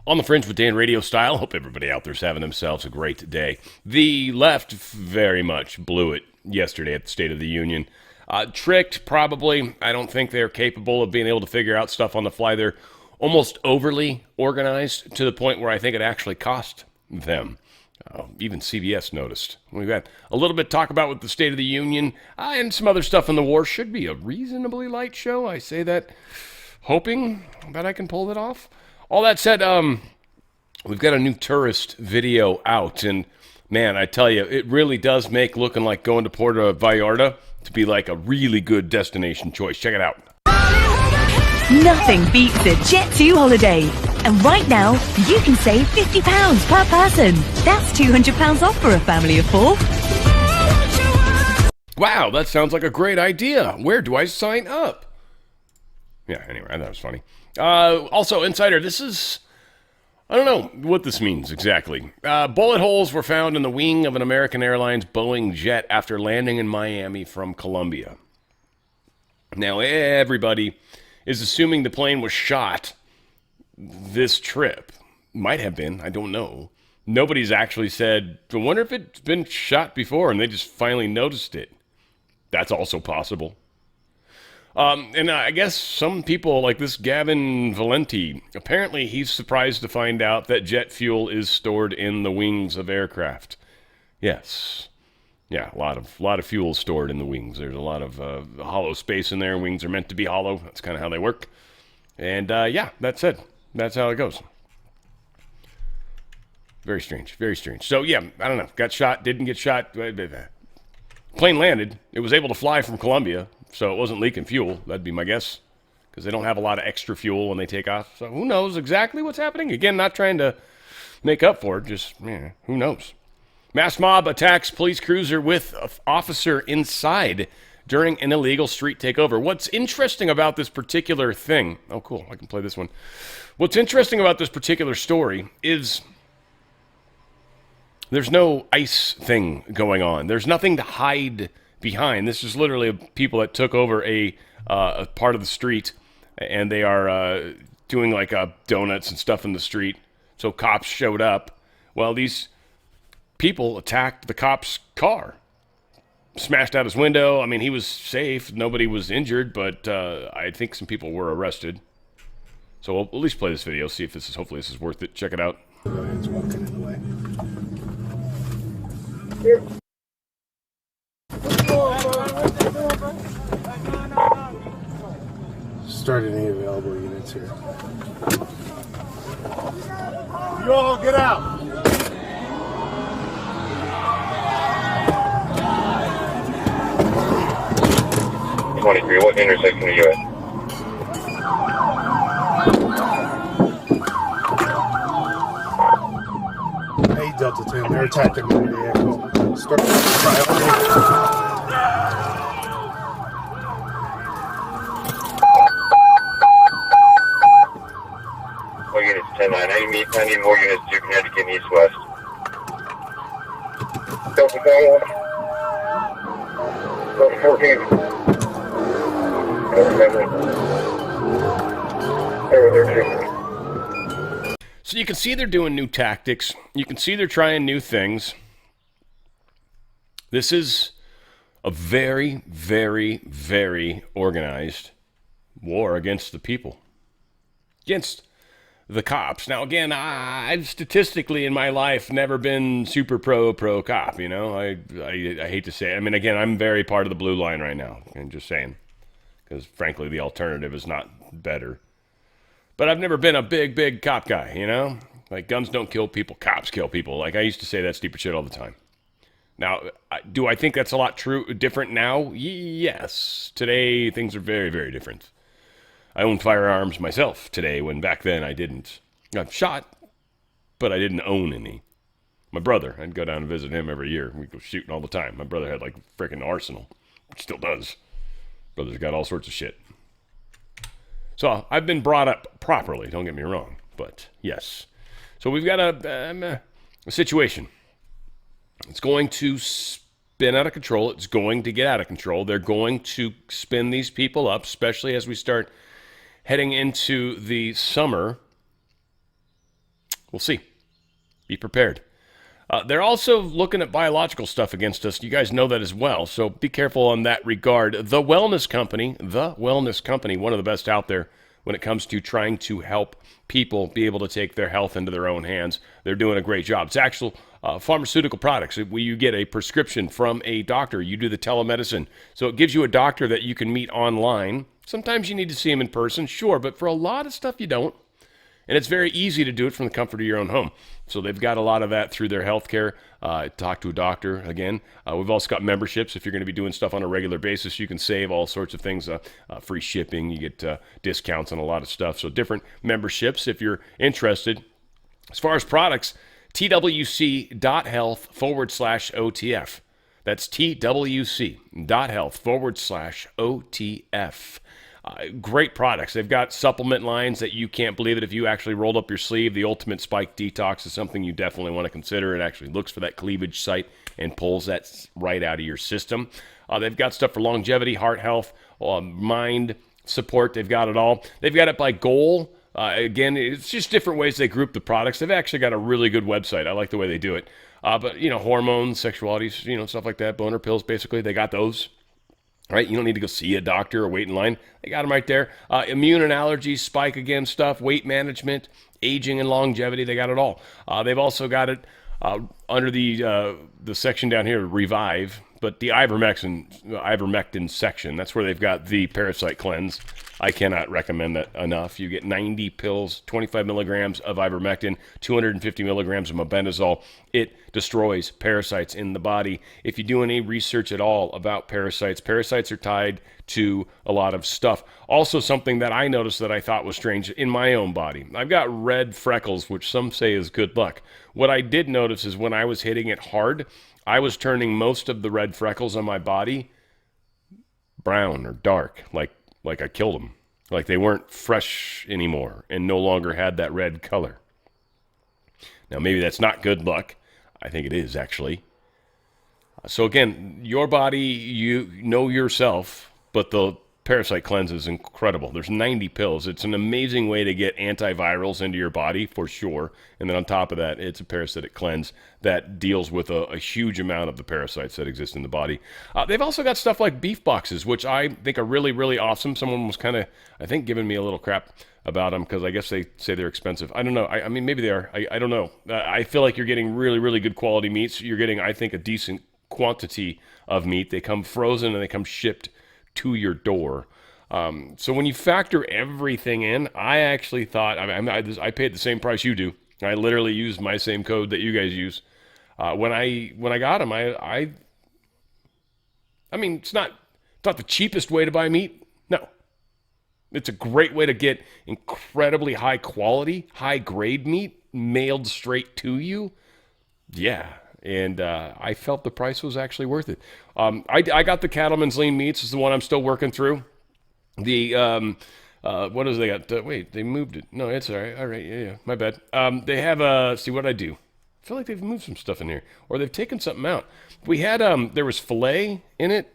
On the Fringe with Dan RadioStyle. Hope everybody out there's having themselves a great day. The left very much blew it yesterday at the State of the Union. Tricked, probably. I don't think they're capable of being able to figure out stuff on the fly. They're almost overly organized to the point where I think it actually cost them. Even CBS noticed. We've got a little bit to talk about with the State of the Union and some other stuff in the war. Should be a reasonably light show. I say that hoping that I can pull it off. All that said, we've got a new tourist video out, and man, I tell you, it really does make looking like going to Puerto Vallarta to be like a really good destination choice. Check it out. Nothing beats a Jet2 holiday. And right now, you can save £50 per person. That's £200 off for a family of 4. Wow, that sounds like a great idea. Where do I sign up? Yeah, anyway, I thought it was funny. Also, Insider, this is... I don't know what this means exactly. Bullet holes were found in the wing of an American Airlines Boeing jet after landing in Miami from Colombia. Now, everybody is assuming the plane was shot this trip. Might have been, I don't know. Nobody's actually said, I wonder if it's been shot before and they just finally noticed it. That's also possible. And I guess some people, like this Gavin Valenti, apparently he's surprised to find out that jet fuel is stored in the wings of aircraft. Yes. Yeah, a lot of fuel stored in the wings. There's a lot of hollow space in there. Wings are meant to be hollow. That's kind of how they work. And yeah, that's it. That's how it goes. Very strange. Very strange. So yeah, I don't know. Got shot, didn't get shot. Plane landed. It was able to fly from Colombia, so it wasn't leaking fuel. That'd be my guess, because they don't have a lot of extra fuel when they take off. So who knows exactly what's happening? Again, not trying to make up for it. Just, who knows? Mass mob attacks police cruiser with officer inside during an illegal street takeover. What's interesting about this particular thing... Oh, cool. I can play this one. What's interesting about this particular story is there's no ICE thing going on. There's nothing to hide behind. This is literally people that took over a part of the street, and they are doing like donuts and stuff in the street. So cops showed up. Well, these people attacked the cop's car, smashed out his window. I mean, he was safe. Nobody was injured, but I think some people were arrested. So we'll at least play this video, see if hopefully this is worth it. Check it out. It's walking in the way. Here. Start any available units here. You all get out. What intersection are you at? Hey, Delta 10, they're attacking the vehicle. Start priority. All units 10-9. I need more units to Connecticut east-west. Delta 10-1. Delta 14. So you can see they're doing new tactics. You can see they're trying new things. This is a very, very, very organized war against the people. Against the cops. Now, again, I've statistically in my life never been super pro cop, you know? I hate to say it. I mean, again, I'm very part of the blue line right now. I'm just saying. Because, frankly, the alternative is not better. But I've never been a big cop guy, you know? Like, guns don't kill people, cops kill people. Like, I used to say that stupid shit all the time. Now, do I think that's a lot different now? Yes. Today, things are very, very different. I own firearms myself today, when back then I didn't. I've shot, but I didn't own any. My brother, I'd go down and visit him every year. We'd go shooting all the time. My brother had, like, a freaking arsenal. Still does. Brother's got all sorts of shit. So I've been brought up properly, don't get me wrong. But yes. So we've got a situation. It's going to spin out of control. It's going to get out of control. They're going to spin these people up, especially as we start heading into the summer. We'll see. Be prepared. They're also looking at biological stuff against us. You guys know that as well, so be careful on that regard. The Wellness Company, one of the best out there when it comes to trying to help people be able to take their health into their own hands. They're doing a great job. It's actual pharmaceutical products. Where you get a prescription from a doctor. You do the telemedicine. So it gives you a doctor that you can meet online. Sometimes you need to see him in person, sure, but for a lot of stuff you don't. And it's very easy to do it from the comfort of your own home. So they've got a lot of that through their healthcare. Talk to a doctor, again. We've also got memberships. If you're going to be doing stuff on a regular basis, you can save all sorts of things. Free shipping, you get discounts on a lot of stuff. So different memberships if you're interested. As far as products, twc.health/OTF. That's twc.health/OTF. Great products. They've got supplement lines that you can't believe it. If you actually rolled up your sleeve, the Ultimate Spike Detox is something you definitely want to consider. It actually looks for that cleavage site and pulls that right out of your system. They've got stuff for longevity, heart health, mind support. They've got it all. They've got it by goal. Again, it's just different ways they group the products. They've actually got a really good website. I like the way they do it. But, hormones, sexuality, stuff like that, boner pills, basically, they got those. Right, you don't need to go see a doctor or wait in line. They got them right there. Immune and allergies, spike again stuff, weight management, aging and longevity. They got it all. They've also got it under the section down here, Revive, but the ivermectin section. That's where they've got the parasite cleanse. I cannot recommend that enough. You get 90 pills, 25 milligrams of ivermectin, 250 milligrams of mebendazole. It destroys parasites in the body. If you do any research at all about parasites, parasites are tied to a lot of stuff. Also, something that I noticed that I thought was strange in my own body. I've got red freckles, which some say is good luck. What I did notice is when I was hitting it hard, I was turning most of the red freckles on my body brown or dark, like I killed them. Like they weren't fresh anymore and no longer had that red color. Now, maybe that's not good luck. I think it is, actually. So again, your body, you know yourself, but the parasite cleanse is incredible. There's 90 pills. It's an amazing way to get antivirals into your body, for sure. And then on top of that, it's a parasitic cleanse that deals with a huge amount of the parasites that exist in the body. They've also got stuff like beef boxes, which I think are really, really awesome. Someone was kind of, I think, giving me a little crap about them because I guess they say they're expensive. I don't know. I mean, maybe they are. I don't know. I feel like you're getting really, really good quality meats. You're getting, I think, a decent quantity of meat. They come frozen and they come shipped to your door. So when you factor everything in, I actually thought, I paid the same price you do. I literally used my same code that you guys use. When I got them, I mean, it's not the cheapest way to buy meat. No. It's a great way to get incredibly high quality, high grade meat mailed straight to you. Yeah. And I felt the price was actually worth it. I got the Cattleman's Lean Meats. Is the one I'm still working through. The, what is they got? Wait, they moved it. No, it's all right. All right, yeah, my bad. They have, see what I do. I feel like they've moved some stuff in here. Or they've taken something out. We had, there was filet in it.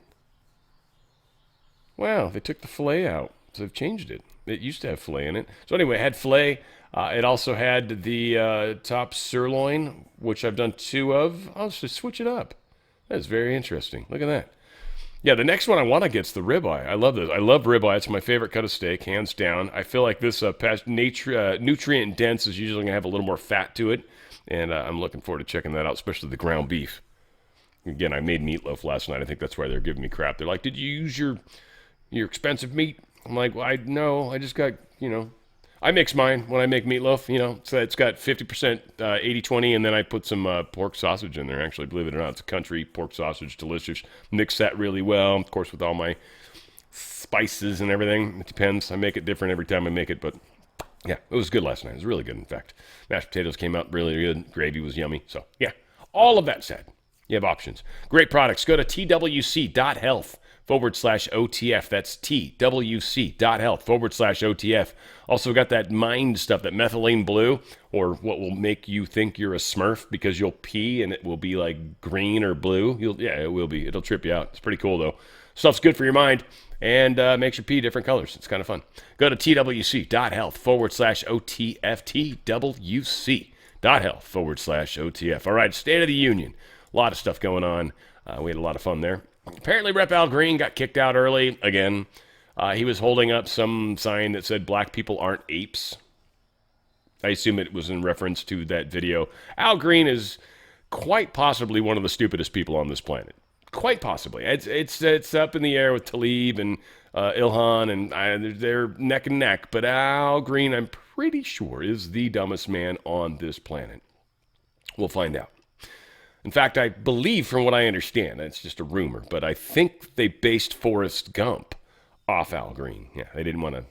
Wow, they took the filet out. So they've changed it. It used to have filet in it. So anyway, it had filet. It also had the top sirloin, which I've done 2 of. I'll just switch it up. That's very interesting. Look at that. Yeah, the next one I want to get is the ribeye. I love this. I love ribeye. It's my favorite cut of steak, hands down. I feel like this nutrient dense is usually going to have a little more fat to it, and I'm looking forward to checking that out, especially the ground beef. Again, I made meatloaf last night. I think that's why they're giving me crap. They're like, did you use your expensive meat? I'm like, well, I just got, I mix mine when I make meatloaf, so it's got 50% 80-20, and then I put some pork sausage in there, actually, believe it or not. It's a country pork sausage, delicious. Mix that really well, of course, with all my spices and everything. It depends. I make it different every time I make it, but yeah, it was good last night. It was really good, in fact. Mashed potatoes came out really good. Gravy was yummy. So, yeah, all of that said, you have options. Great products. Go to twc.health/OTF. That's twc.health/OTF. Also got that mind stuff, that methylene blue, or what will make you think you're a Smurf because you'll pee and it will be like green or blue. It will be. It'll trip you out. It's pretty cool, though. Stuff's good for your mind and makes your pee different colors. It's kind of fun. Go to twc.health/OTF. TWC. irresponsible.health/OTF. All right, State of the Union. A lot of stuff going on. We had a lot of fun there. Apparently, Rep. Al Green got kicked out early again. He was holding up some sign that said black people aren't apes. I assume it was in reference to that video. Al Green is quite possibly one of the stupidest people on this planet. Quite possibly. It's up in the air with Talib and Ilhan, and they're neck and neck. But Al Green, I'm pretty sure, is the dumbest man on this planet. We'll find out. In fact, I believe, from what I understand, it's just a rumor, but I think they based Forrest Gump off Al Green. Yeah, they didn't want to,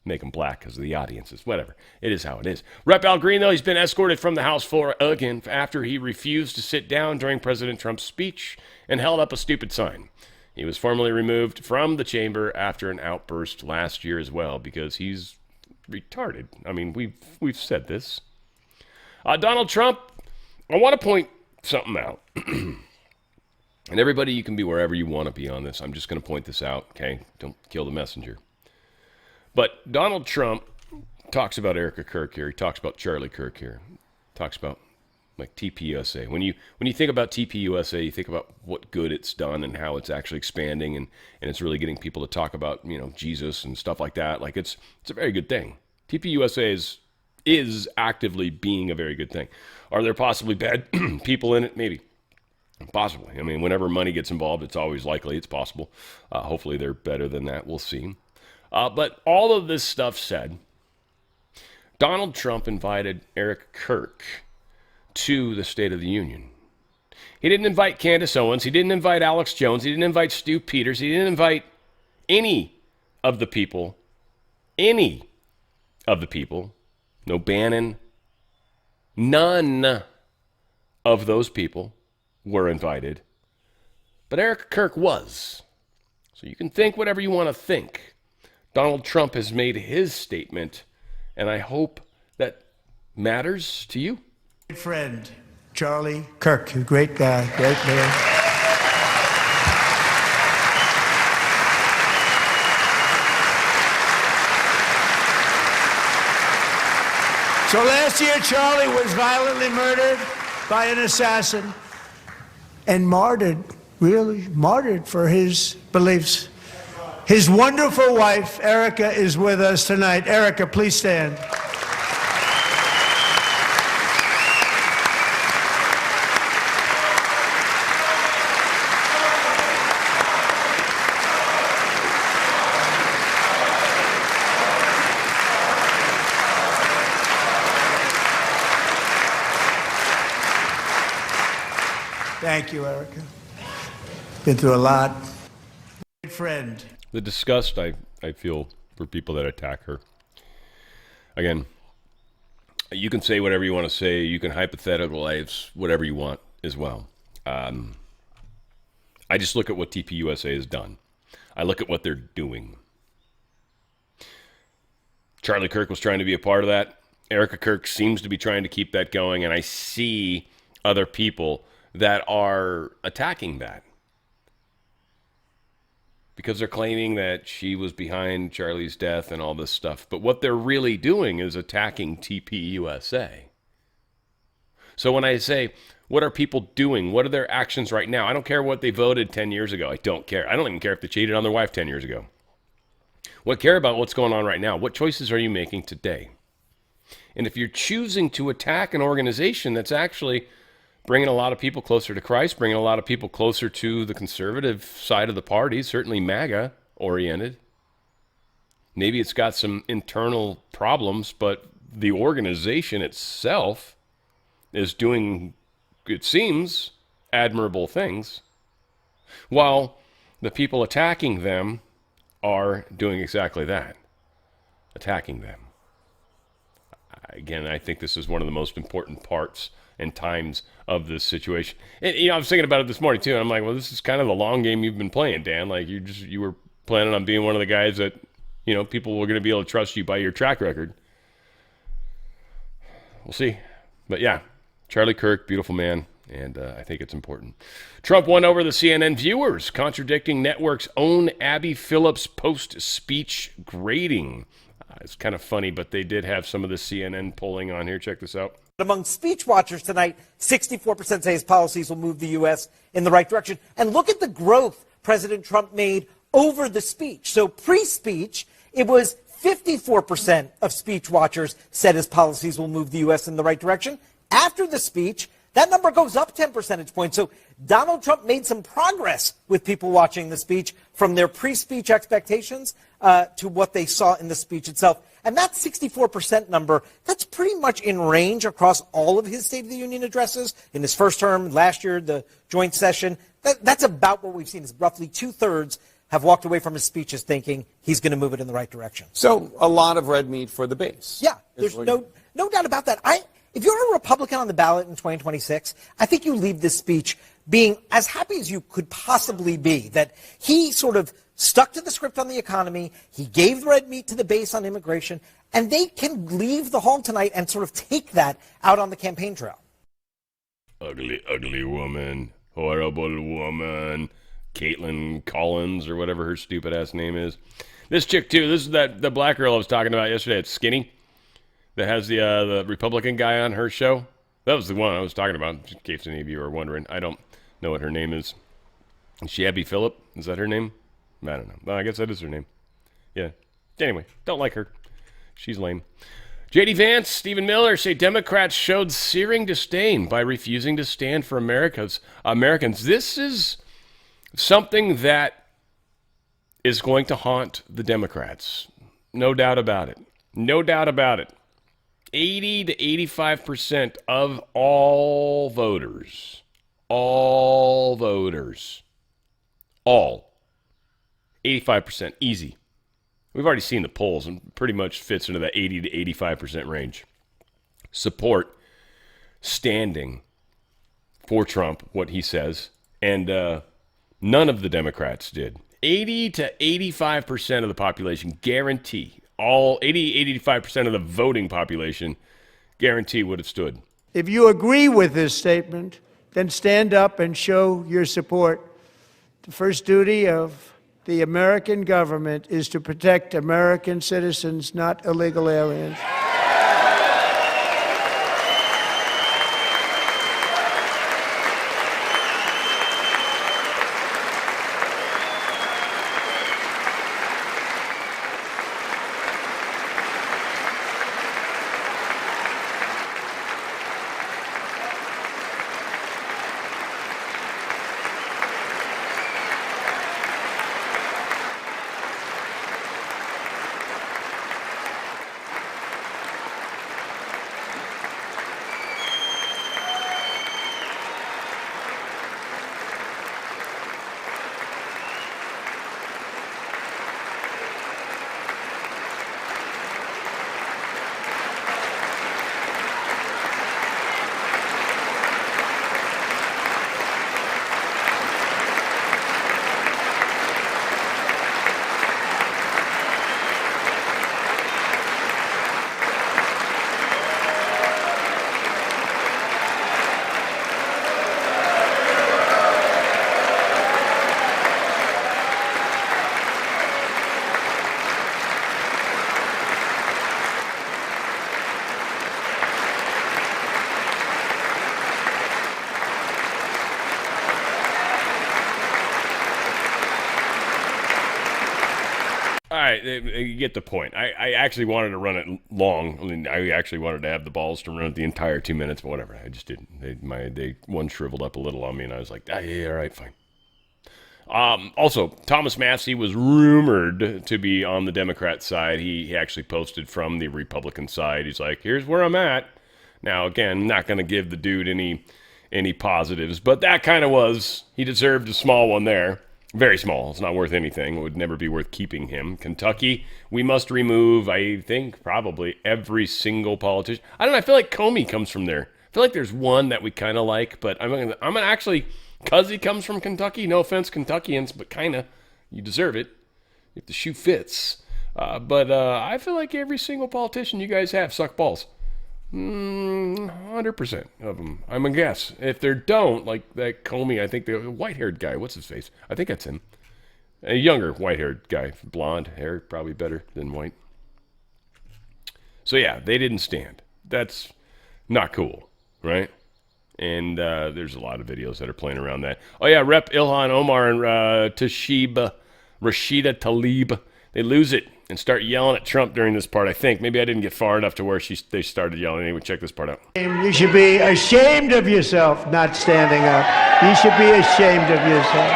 make him black because of the audiences. Whatever. It is how it is. Rep. Al Green, though, he's been escorted from the House floor again after he refused to sit down during President Trump's speech and held up a stupid sign. He was formally removed from the chamber after an outburst last year as well because he's retarded. I mean, we've said this. Donald Trump, I want to point something out. And everybody, you can be wherever you want to be on this. I'm just going to point this out, okay? Don't kill the messenger. But Donald Trump talks about Erica Kirk here. He talks about Charlie Kirk here. Talks about like TPUSA. When you think about TPUSA, you think about what good it's done and how it's actually expanding and it's really getting people to talk about, Jesus and stuff like that. Like it's a very good thing. TPUSA is actively being a very good thing. Are there possibly bad people in it? Maybe. Possibly. I mean, whenever money gets involved, it's always likely. It's possible. Hopefully they're better than that. We'll see. But all of this stuff said, Donald Trump invited Eric Kirk to the State of the Union. He didn't invite Candace Owens. He didn't invite Alex Jones. He didn't invite Stu Peters. He didn't invite any of the people. Any of the people. No Bannon. None of those people were invited. But Eric Kirk was. So you can think whatever you want to think. Donald Trump has made his statement, and I hope that matters to you. Friend, Charlie Kirk, a great guy, great man. So last year, Charlie was violently murdered by an assassin and martyred, really martyred for his beliefs. His wonderful wife, Erica, is with us tonight. Erica, please stand. Thank you, Erica. Been through a lot. Great friend. The disgust I feel for people that attack her. Again, you can say whatever you want to say. You can hypothesize whatever you want as well. I just look at what TPUSA has done. I look at what they're doing. Charlie Kirk was trying to be a part of that. Erica Kirk seems to be trying to keep that going, and I see other people that are attacking that. Because they're claiming that she was behind Charlie's death and all this stuff. But what they're really doing is attacking TPUSA. So when I say, what are people doing? What are their actions right now? I don't care what they voted 10 years ago. I don't care. I don't even care if they cheated on their wife 10 years ago. What I care about what's going on right now. What choices are you making today? And if you're choosing to attack an organization that's actually bringing a lot of people closer to Christ, bringing a lot of people closer to the conservative side of the party, certainly MAGA-oriented. Maybe it's got some internal problems, but the organization itself is doing, it seems, admirable things, while the people attacking them are doing exactly that, attacking them. Again, I think this is one of the most important parts and times of this situation. And, I was thinking about it this morning too, and I'm like, well, this is kind of the long game you've been playing, Dan. Like you were planning on being one of the guys that, people were going to be able to trust you by your track record. We'll see. But yeah, Charlie Kirk, beautiful man, and I think it's important. Trump won over the CNN viewers, contradicting network's own Abby Phillips post-speech grading. It's kind of funny, but they did have some of the CNN polling on here. Check this out. Among speech watchers tonight, 64% say his policies will move the U.S. in the right direction. And look at the growth President Trump made over the speech. So pre-speech, it was 54% of speech watchers said his policies will move the U.S. in the right direction. After the speech, that number goes up 10 percentage points. So Donald Trump made some progress with people watching the speech from their pre-speech expectations to what they saw in the speech itself. And that 64% number, that's pretty much in range across all of his State of the Union addresses. In his first term, last year, the joint session, that's about what we've seen. Is roughly 2/3 have walked away from his speeches thinking he's going to move it in the right direction. So a lot of red meat for the base. Yeah, there's no doubt about that. If you're a Republican on the ballot in 2026, I think you leave this speech being as happy as you could possibly be, that he sort of stuck to the script on the economy, he gave red meat to the base on immigration, and they can leave the hall tonight and sort of take that out on the campaign trail. Ugly, ugly woman. Horrible woman. Caitlin Collins, or whatever her stupid-ass name is. This chick, too, this is the black girl I was talking about yesterday. It's Skinny, that has the Republican guy on her show. That was the one I was talking about, in case any of you are wondering. I don't know what her name is. Is she Abby Phillip? Is that her name? I don't know. Well, I guess that is her name. Yeah. Anyway, don't like her. She's lame. J.D. Vance, Stephen Miller say Democrats showed searing disdain by refusing to stand for Americans. This is something that is going to haunt the Democrats. No doubt about it. No doubt about it. 80 to 85% of all voters, all 85%, easy. We've already seen the polls and pretty much fits into that 80 to 85% range. Support standing for Trump, what he says, and none of the Democrats did. 80 to 85% of the population guarantee. All 80, 85% of the voting population guarantee would have stood. If you agree with this statement, then stand up and show your support. The first duty of the American government is to protect American citizens, not illegal aliens. All right, you get the point. I actually wanted to run it long. I mean, I actually wanted to have the balls to run it the entire 2 minutes, but whatever. I just didn't. One shriveled up a little on me, and I was like, yeah, all right, fine. Also, Thomas Massie was rumored to be on the Democrat side. He actually posted from the Republican side. He's like, here's where I'm at. Now, again, not going to give the dude any positives, but that kind of was. He deserved a small one there. Very small. It's not worth anything. It would never be worth keeping him. Kentucky, we must remove, I think, probably every single politician. I don't know. I feel like Comey comes from there. I feel like there's one that we kind of like, but I'm gonna actually, because he comes from Kentucky, no offense, Kentuckians, but kind of, you deserve it if the shoe fits. But I feel like every single politician you guys have suck balls. 100% of them. I'm gonna guess. If they don't, like that Comey, I think the white-haired guy, what's his face? I think that's him. A younger white-haired guy. Blonde hair, probably better than white. So yeah, they didn't stand. That's Not cool, right? And there's a lot of videos that are playing around that. Oh, yeah, Rep. Ilhan Omar and Rashida Tlaib, they lose it and start yelling at Trump during this part, I think. Maybe I didn't get far enough to where they started yelling. Anyway, check this part out. You should be ashamed of yourself not standing up. You should be ashamed of yourself.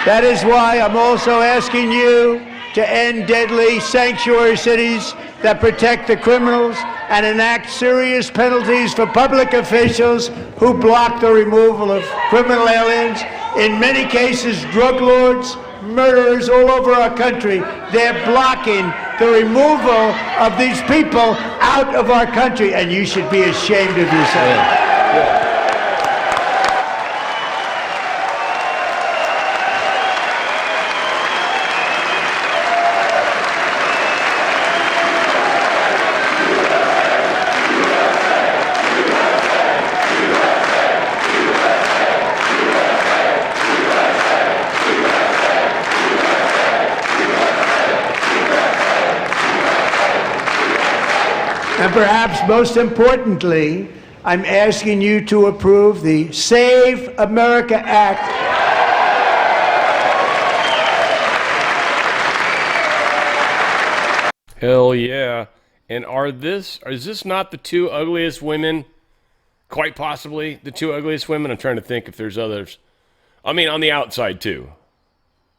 That is why I'm also asking you to end deadly sanctuary cities that protect the criminals and enact serious penalties for public officials who block the removal of criminal aliens. In many cases, drug lords, murderers all over our country, they're blocking the removal of these people out of our country, and you should be ashamed of yourself. And perhaps most importantly, I'm asking you to approve the Save America Act. Hell yeah. And is this not the two ugliest women? Quite possibly the two ugliest women? I'm trying to think if there's others. I mean, on the outside too.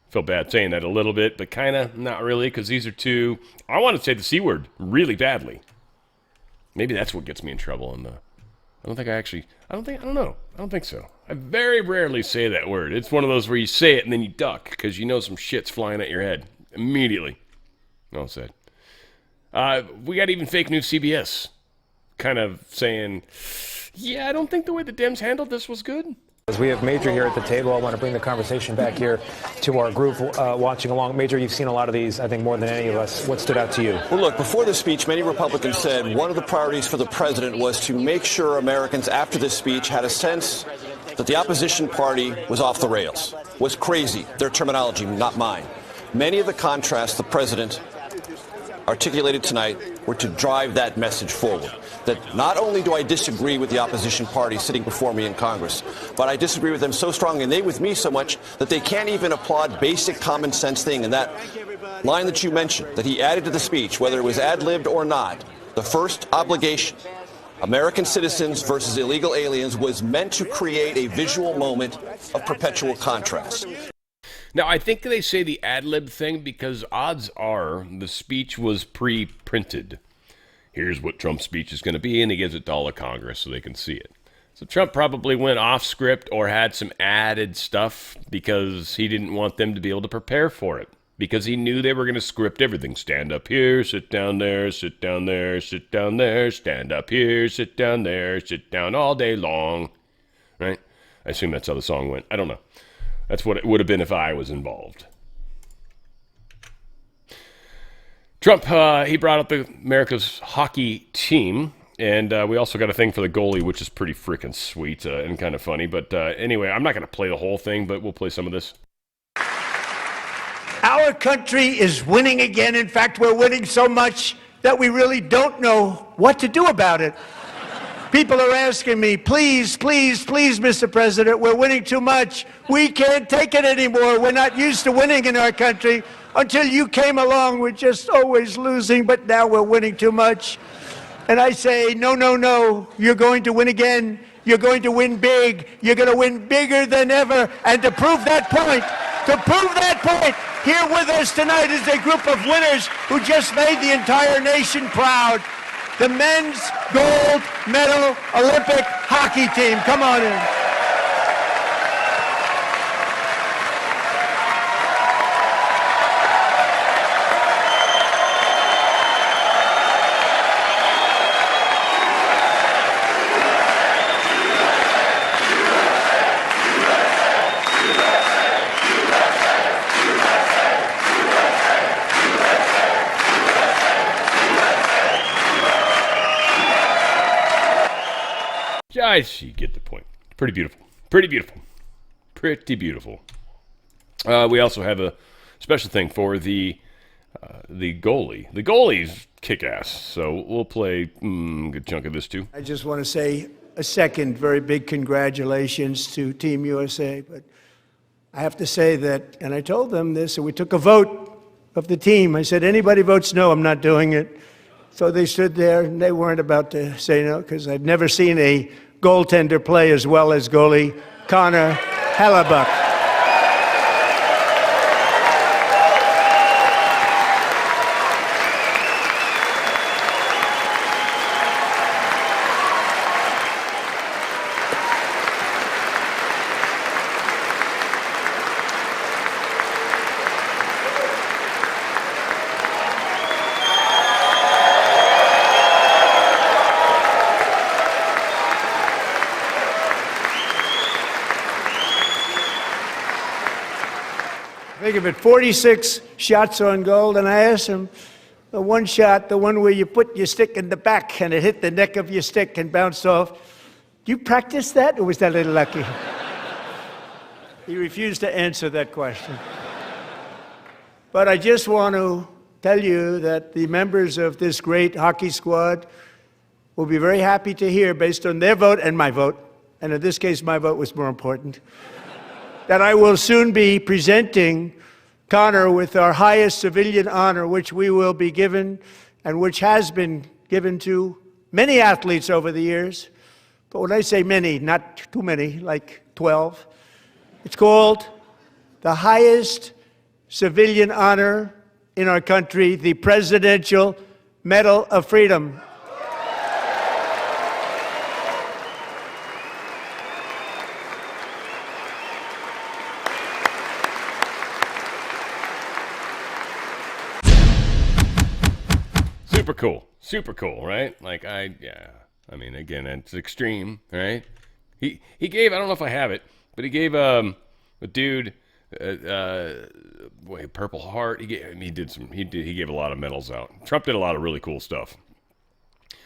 Feel bad saying that a little bit, but kind of not really, because these are two, I want to say the C word really badly. Maybe that's what gets me in trouble. I don't think so. I very rarely say that word. It's one of those where you say it and then you duck because you know some shit's flying at your head immediately. All said. We got even fake news CBS kind of saying, yeah, I don't think the way the Dems handled this was good. As we have Major here at the table, I want to bring the conversation back here to our group watching along. Major, you've seen a lot of these, I think, more than any of us. What stood out to you? Well, look, before the speech, many Republicans said one of the priorities for the president was to make sure Americans after this speech had a sense that the opposition party was off the rails, was crazy, their terminology, not mine. Many of the contrasts the president articulated tonight were to drive that message forward. That not only do I disagree with the opposition party sitting before me in Congress, but I disagree with them so strongly, and they with me so much, that they can't even applaud basic common sense thing. And that line that you mentioned, that he added to the speech, whether it was ad-libbed or not, the first obligation, American citizens versus illegal aliens, was meant to create a visual moment of perpetual contrast. Now, I think they say the ad-lib thing because odds are the speech was pre-printed. Here's what Trump's speech is going to be, and he gives it to all of Congress so they can see it. So Trump probably went off script or had some added stuff because he didn't want them to be able to prepare for it. Because he knew they were going to script everything. Stand up here, sit down there, sit down there, sit down there, stand up here, sit down there, sit down all day long. Right? I assume that's how the song went. I don't know. That's what it would have been if I was involved. Trump, he brought up America's hockey team, and we also got a thing for the goalie, which is pretty freaking sweet and kind of funny. But anyway, I'm not going to play the whole thing, but we'll play some of this. Our country is winning again. In fact, we're winning so much that we really don't know what to do about it. People are asking me, please, please, please, Mr. President, we're winning too much. We can't take it anymore. We're not used to winning in our country. Until you came along, we're just always losing, but now we're winning too much. And I say, no, no, no, you're going to win again. You're going to win big. You're going to win bigger than ever. And to prove that point, here with us tonight is a group of winners who just made the entire nation proud. The men's gold medal Olympic hockey team. Come on in. You get the point. Pretty beautiful. Pretty beautiful. Pretty beautiful. We also have a special thing for the the goalie. The goalie's kick-ass, so we'll play a good chunk of this too. I just want to say a second very big congratulations to Team USA. But I have to say that, and I told them this, and we took a vote of the team. I said, anybody votes no, I'm not doing it. So they stood there, and they weren't about to say no, because I've never seen a goaltender play as well as goalie Connor Hellebuck. Think of it, 46 shots on goal, and I asked him, the one shot, the one where you put your stick in the back and it hit the neck of your stick and bounced off, do you practice that, or was that a little lucky? He refused to answer that question. But I just want to tell you that the members of this great hockey squad will be very happy to hear, based on their vote and my vote, and in this case my vote was more important, that I will soon be presenting Connor with our highest civilian honor, which we will be given, and which has been given to many athletes over the years. But when I say many, not too many, like 12, it's called the highest civilian honor in our country, the Presidential Medal of Freedom. Super cool, right? Like, I mean, again, it's extreme, right? He gave, I don't know if I have it, but he gave a dude Purple Heart. He gave a lot of medals out. Trump did a lot of really cool stuff.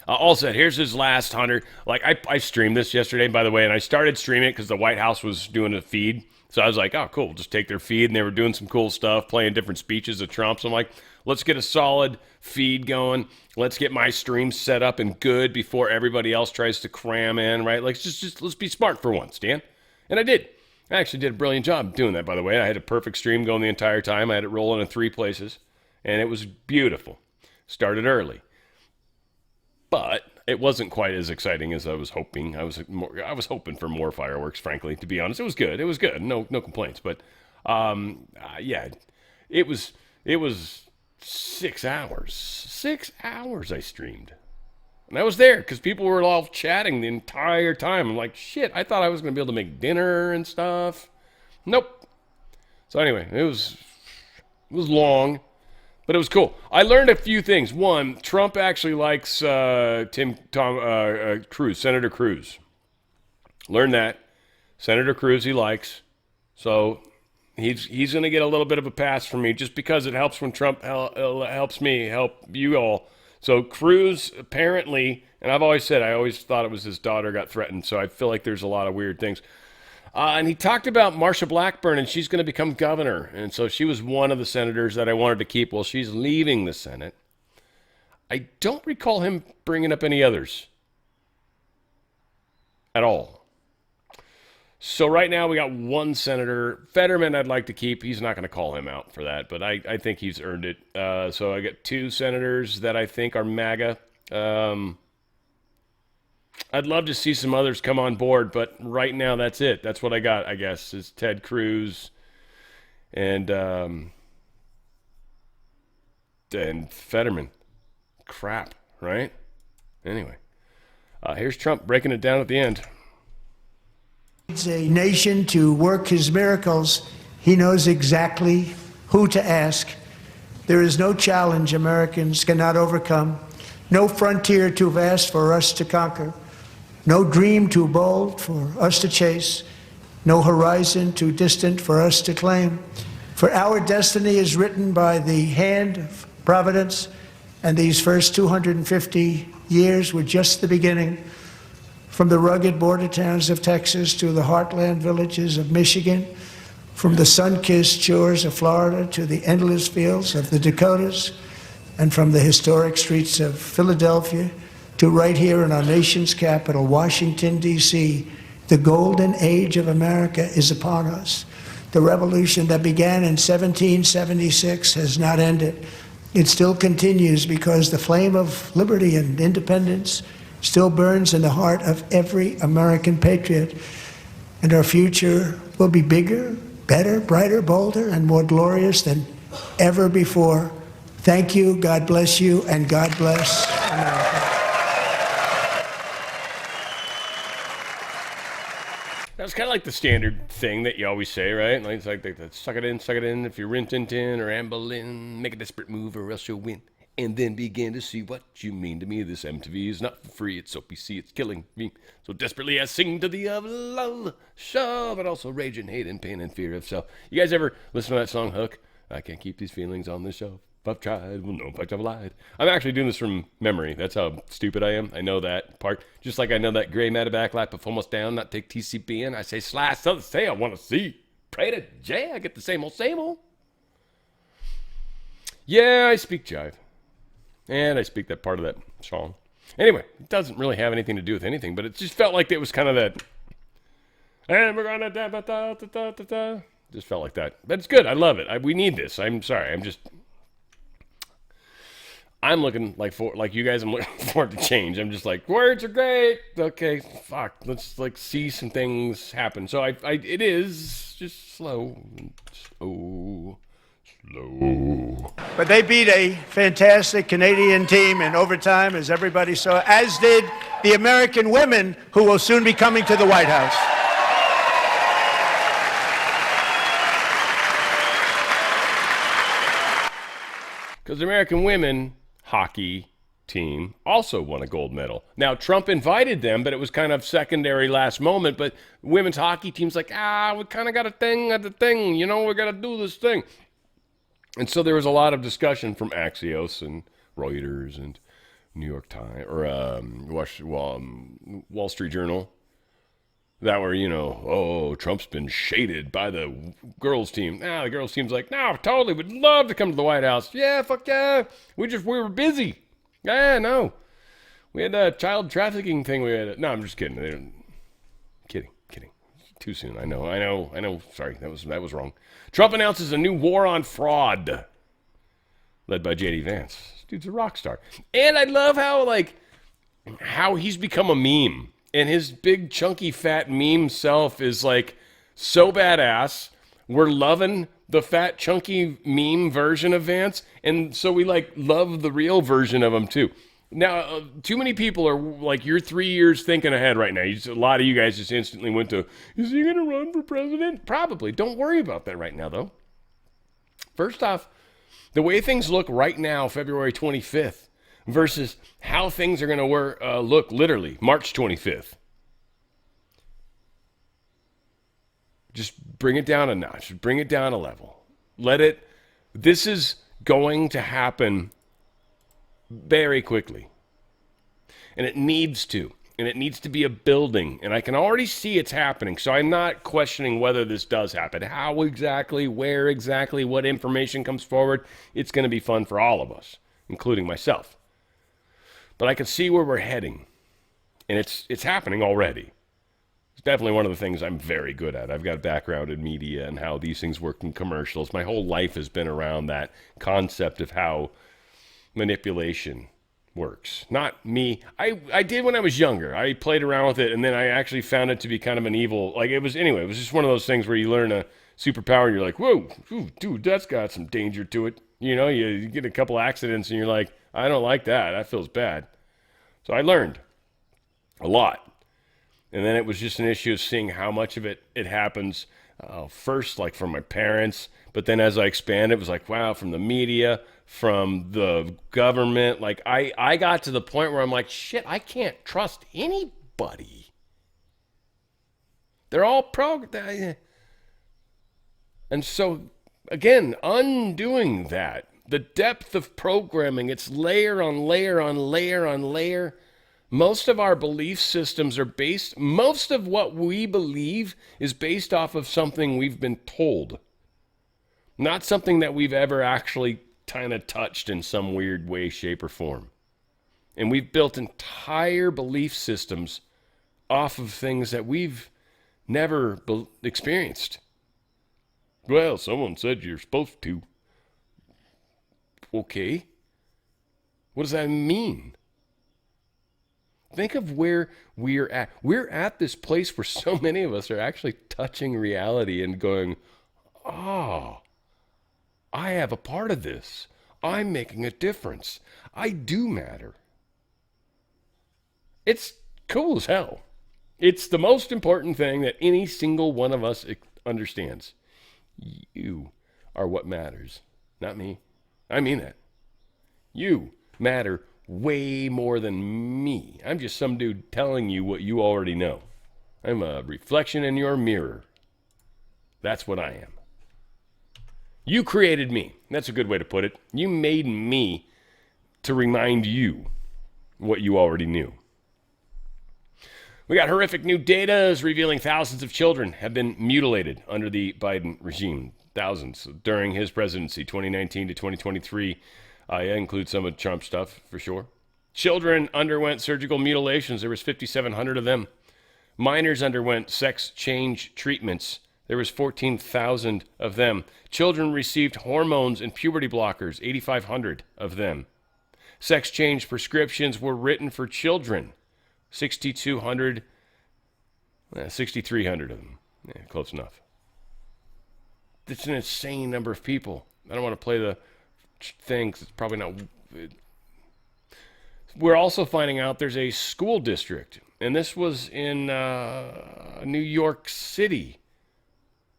All said, here's his last 100. Like, I streamed this yesterday, by the way, and I started streaming it because the White House was doing a feed. So I was like, oh, cool, just take their feed, and they were doing some cool stuff, playing different speeches of Trump. So I'm like, let's get a solid feed going. Let's get my stream set up and good before everybody else tries to cram in, right? Like, just let's be smart for once, Dan. And I did. I actually did a brilliant job doing that, by the way. I had a perfect stream going the entire time. I had it rolling in 3 places, and it was beautiful. Started early. But it wasn't quite as exciting as I was hoping. I was hoping for more fireworks, frankly, to be honest. It was good. It was good. No complaints. But yeah, it was 6 hours. 6 hours I streamed. And I was there because people were all chatting the entire time. I'm like, shit, I thought I was going to be able to make dinner and stuff. Nope. So anyway, it was long. But it was cool. I learned a few things. One, Trump actually likes Cruz, Senator Cruz. Learned that. Senator Cruz he likes. So he's going to get a little bit of a pass from me just because it helps when Trump helps me help you all. So Cruz apparently, and I've always said, I always thought it was his daughter got threatened. So I feel like there's a lot of weird things. And he talked about Marsha Blackburn, and she's going to become governor. And so she was one of the senators that I wanted to keep. Well, she's leaving the Senate. I don't recall him bringing up any others at all. So right now we got one senator. Fetterman I'd like to keep. He's not going to call him out for that, but I think he's earned it. So I got 2 senators that I think are MAGA. I'd love to see some others come on board, but right now that's it. That's what I got, I guess, is Ted Cruz and Fetterman. Crap, right? Anyway, here's Trump breaking it down at the end. Needs a nation to work his miracles. He knows exactly who to ask. There is no challenge Americans cannot overcome, no frontier too vast for us to conquer, no dream too bold for us to chase, no horizon too distant for us to claim. For our destiny is written by the hand of providence, and these first 250 years were just the beginning. From the rugged border towns of Texas to the heartland villages of Michigan, from the sun-kissed shores of Florida to the endless fields of the Dakotas, and from the historic streets of Philadelphia to right here in our nation's capital, Washington, D.C., the golden age of America is upon us. The revolution that began in 1776 has not ended. It still continues because the flame of liberty and independence still burns in the heart of every American patriot. And our future will be bigger, better, brighter, bolder, and more glorious than ever before. Thank you, God bless you, and God bless America. That's kind of like the standard thing that you always say, right? Like, it's like the suck it in. If you're Rin Tin Tin or Anne Boleyn, make a desperate move or else you'll win. And then begin to see what you mean to me. This MTV is not for free. It's so PC, it's killing me. So desperately I sing to thee of love, show, but also rage and hate and pain and fear of self. You guys ever listen to that song, Hook? I can't keep these feelings on the shelf. I've tried, well, no, in fact, I've lied. I'm actually doing this from memory. That's how stupid I am. I know that part. Just like I know that gray matter back light, but almost down, not take TCB in. I say, slice, so say I want to see. Pray to Jay, I get the same old. Yeah, I speak jive. And I speak that part of that song. Anyway, it doesn't really have anything to do with anything, but it just felt like it was kind of that. And we're gonna da-ba-da-da-da-da-da. Just felt like that. But it's good. I love it. We need this. I'm sorry. I'm looking like you guys. I'm looking for it to change. I'm just like, words are great. Okay, fuck. Let's like see some things happen. So it is just slow. But they beat a fantastic Canadian team in overtime, as everybody saw, as did the American women who will soon be coming to the White House. Because the American women hockey team also won a gold medal. Now, Trump invited them, but it was kind of secondary last moment. But women's hockey team's like, we kind of got a thing at the thing. You know, we got to do this thing. And so there was a lot of discussion from Axios and Reuters and New York Times or Wall Street Journal that were, Trump's been shaded by the girls' team. The girls' team's like, no, totally, would love to come to the White House. Yeah, fuck yeah. We were busy. Yeah, no. We had a child trafficking thing. No, I'm just kidding. Kidding. Too soon. I know. Sorry, that was wrong. Trump announces a new war on fraud, led by J.D. Vance. This dude's a rock star. And I love how he's become a meme. And his big, chunky, fat meme self is like so badass. We're loving the fat, chunky meme version of Vance. And so we love the real version of him too. Now, too many people are like, you're 3 years thinking ahead right now. A lot of you guys just instantly went to, is he going to run for president? Probably. Don't worry about that right now, though. First off, the way things look right now, February 25th, versus how things are going to look literally March 25th. Just bring it down a notch. Bring it down a level. This is going to happen very quickly. And it needs to. And it needs to be a building. And I can already see it's happening. So I'm not questioning whether this does happen. How exactly, where exactly, what information comes forward. It's going to be fun for all of us, including myself. But I can see where we're heading. And it's happening already. It's definitely one of the things I'm very good at. I've got a background in media and how these things work in commercials. My whole life has been around that concept of how manipulation works. Not me. I did when I was younger. I played around with it, and then I actually found it to be kind of an evil, it was just one of those things where you learn a superpower and you're like, whoa, dude, that's got some danger to it. You get a couple accidents and you're like, I don't like that. That feels bad. So I learned a lot. And then it was just an issue of seeing how much of it happens first, from my parents. But then as I expand, it was like, wow, from the media, from the government. I got to the point where I'm like, shit, I can't trust anybody. They're all And so, again, undoing that, the depth of programming, it's layer on layer on layer on layer. Most of our belief systems are most of what we believe is based off of something we've been told, not something that we've ever actually kind of touched in some weird way, shape, or form. And we've built entire belief systems off of things that we've never experienced. Well, someone said you're supposed to. Okay. What does that mean? Think of where we're at. We're at this place where so many of us are actually touching reality and going, oh, I have a part of this. I'm making a difference. I do matter. It's cool as hell. It's the most important thing that any single one of us understands. You are what matters, not me. I mean that. You matter way more than me. I'm just some dude telling you what you already know. I'm a reflection in your mirror. That's what I am. You created me. That's a good way to put it. You made me to remind you what you already knew. We got horrific new data is revealing thousands of children have been mutilated under the Biden regime. Thousands during his presidency, 2019 to 2023. That includes some of Trump stuff, for sure. Children underwent surgical mutilations. There was 5,700 of them. Minors underwent sex change treatments. There was 14,000 of them. Children received hormones and puberty blockers, 8,500 of them. Sex change prescriptions were written for children, 6,300 of them. Yeah, close enough. It's an insane number of people. I don't want to play the thing 'cause it's probably not. We're also finding out there's a school district, and this was in New York City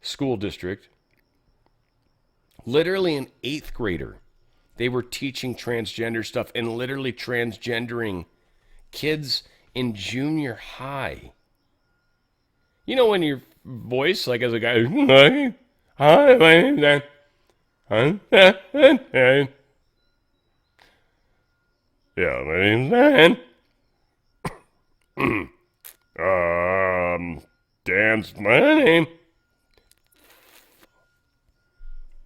school district. Literally an 8th grader. They were teaching transgender stuff and literally transgendering kids in junior high. You know when your voice, like as a guy, hi, my name's Dan. Yeah, my name's Dan. Dan's my name.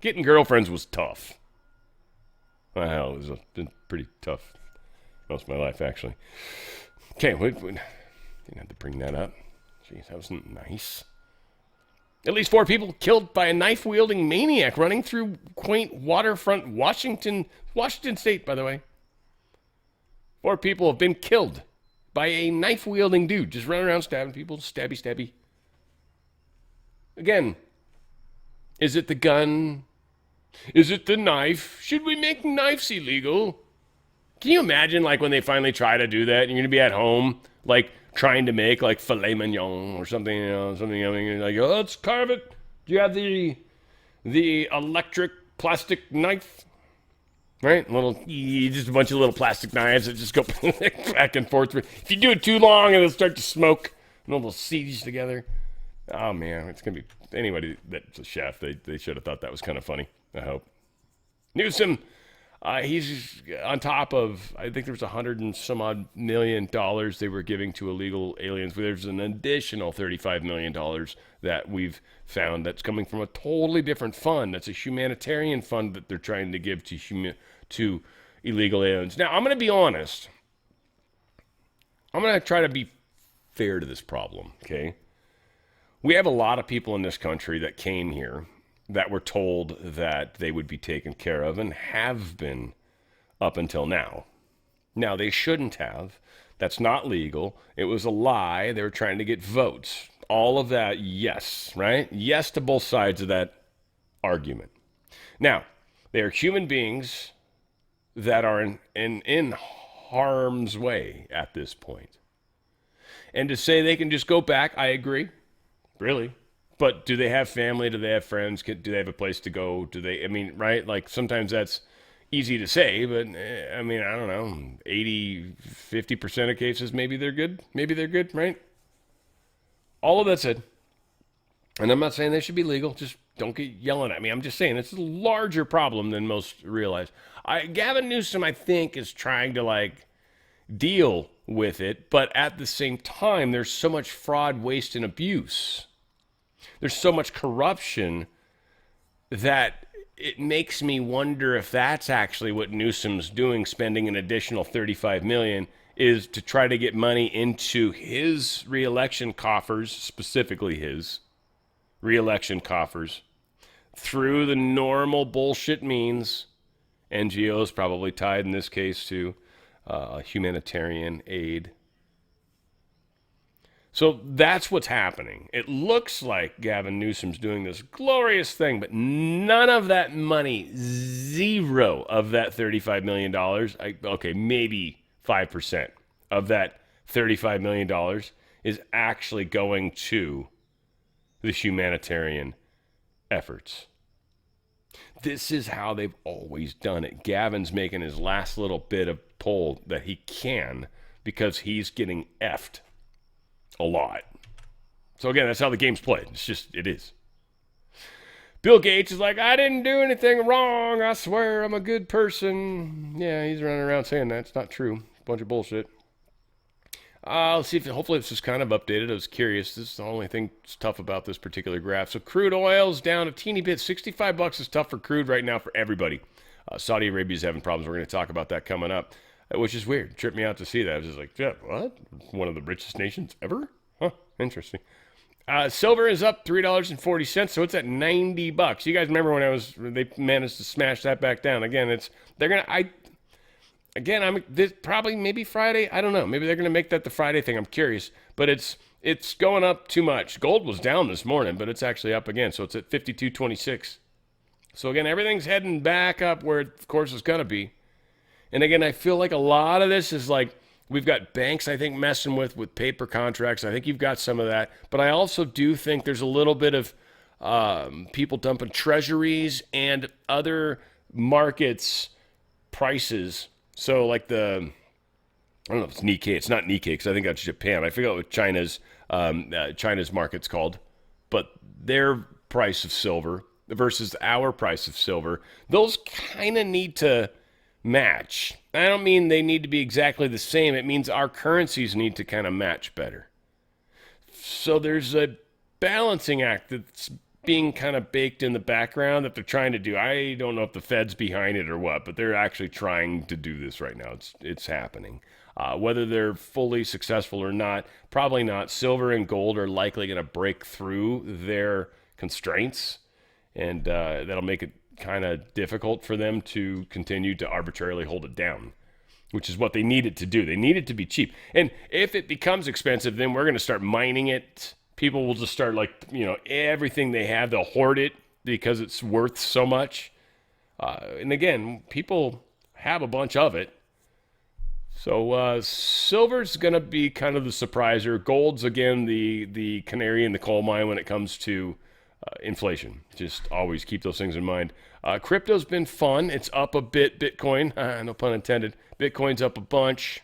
Getting girlfriends was tough. Well, hell, it was been pretty tough most of my life, actually. Okay, wait, didn't have to bring that up. Jeez, that wasn't nice. At least 4 people killed by a knife-wielding maniac running through quaint waterfront Washington State, by the way. 4 people have been killed by a knife-wielding dude just running around stabbing people, stabby, stabby. Again, is it the gun? Is it the knife? Should we make knives illegal? Can you imagine, like, when they finally try to do that, and you're going to be at home, like, trying to make, like, filet mignon or something, something, and you're like, oh, let's carve it. Do you have the electric plastic knife? Right? Just a bunch of little plastic knives that just go back and forth. If you do it too long, it'll start to smoke, and they'll siege together. Oh, man, it's going to be, anybody that's a chef, they should have thought that was kind of funny, I hope. Newsom, he's on top of, I think there was $100 and some odd million they were giving to illegal aliens. There's an additional $35 million that we've found that's coming from a totally different fund. That's a humanitarian fund that they're trying to give to illegal aliens. Now, I'm going to be honest. I'm going to try to be fair to this problem, okay? We have a lot of people in this country that came here that were told that they would be taken care of and have been up until now. Now, they shouldn't have. That's not legal. It was a lie. They were trying to get votes. All of that, yes, right? Yes to both sides of that argument. Now, they are human beings that are in harm's way at this point. And to say they can just go back, I agree. Really? But do they have family? Do they have friends? Do they have a place to go? Do they, I mean, right? Like sometimes that's easy to say, but I mean, I don't know, 50% of cases, maybe they're good. Maybe they're good, right? All of that said, and I'm not saying they should be legal. Just don't get yelling at me. I'm just saying it's a larger problem than most realize. Gavin Newsom, I think, is trying to like deal with it, but at the same time, there's so much fraud, waste, and abuse. There's so much corruption that it makes me wonder if that's actually what Newsom's doing, spending an additional $35 million, is to try to get money into his reelection coffers, specifically his reelection coffers, through the normal bullshit means. NGOs probably tied in this case to humanitarian aid. So that's what's happening. It looks like Gavin Newsom's doing this glorious thing, but none of that money, zero of that $35 million, okay, maybe 5% of that $35 million is actually going to the humanitarian efforts. This is how they've always done it. Gavin's making his last little bit of pull that he can because he's getting effed a lot. So again, that's how the game's played. It is. Bill Gates is like, I didn't do anything wrong. I swear I'm a good person. Yeah, he's running around saying that. It's not true. Bunch of bullshit. Let's see if hopefully this is kind of updated. I was curious. This is the only thing that's tough about this particular graph. So crude oil's down a teeny bit. $65 is tough for crude right now for everybody. Saudi Arabia's having problems. We're going to talk about that coming up, which is weird. Tripped me out to see that. I was just like, yeah, what? One of the richest nations ever? Huh, interesting. Silver is up $3.40, so it's at $90. You guys remember when they managed to smash that back down. Again, probably maybe Friday. I don't know. Maybe they're gonna make that the Friday thing. I'm curious, but it's going up too much. Gold was down this morning, but it's actually up again, so it's at 52.26. So again, everything's heading back up where it, of course, it's gonna be. And again, I feel like a lot of this is like we've got banks, I think, messing with paper contracts. I think you've got some of that, but I also do think there's a little bit of people dumping treasuries and other markets prices. So like I don't know if it's Nikkei. It's not Nikkei because I think that's Japan. I forget what China's market's called, but their price of silver versus our price of silver, those kind of need to match. I don't mean they need to be exactly the same. It means our currencies need to kind of match better. So there's a balancing act that's being kind of baked in the background that they're trying to do. I don't know if the Fed's behind it or what, but they're actually trying to do this right now. It's happening. Whether they're fully successful or not, probably not. Silver and gold are likely going to break through their constraints, and that'll make it kind of difficult for them to continue to arbitrarily hold it down, which is what they need it to do. They need it to be cheap. And if it becomes expensive, then we're going to start mining it. People will just start everything they have, they'll hoard it because it's worth so much. And again, people have a bunch of it. So silver's going to be kind of the surpriser. Gold's, again, the canary in the coal mine when it comes to inflation. Just always keep those things in mind. Crypto's been fun. It's up a bit. Bitcoin, no pun intended. Bitcoin's up a bunch,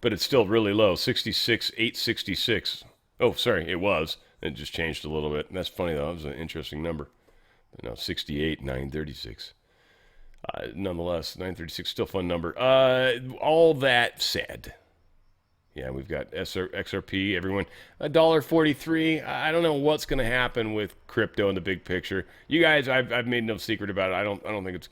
but it's still really low, 66,866. Oh, sorry, it was. It just changed a little bit. And that's funny, though. That was an interesting number. But now 68,936. Nonetheless, 936, still a fun number. All that said, yeah, we've got XRP, everyone. $1.43. I don't know what's going to happen with crypto in the big picture. You guys, I've made no secret about it. I don't think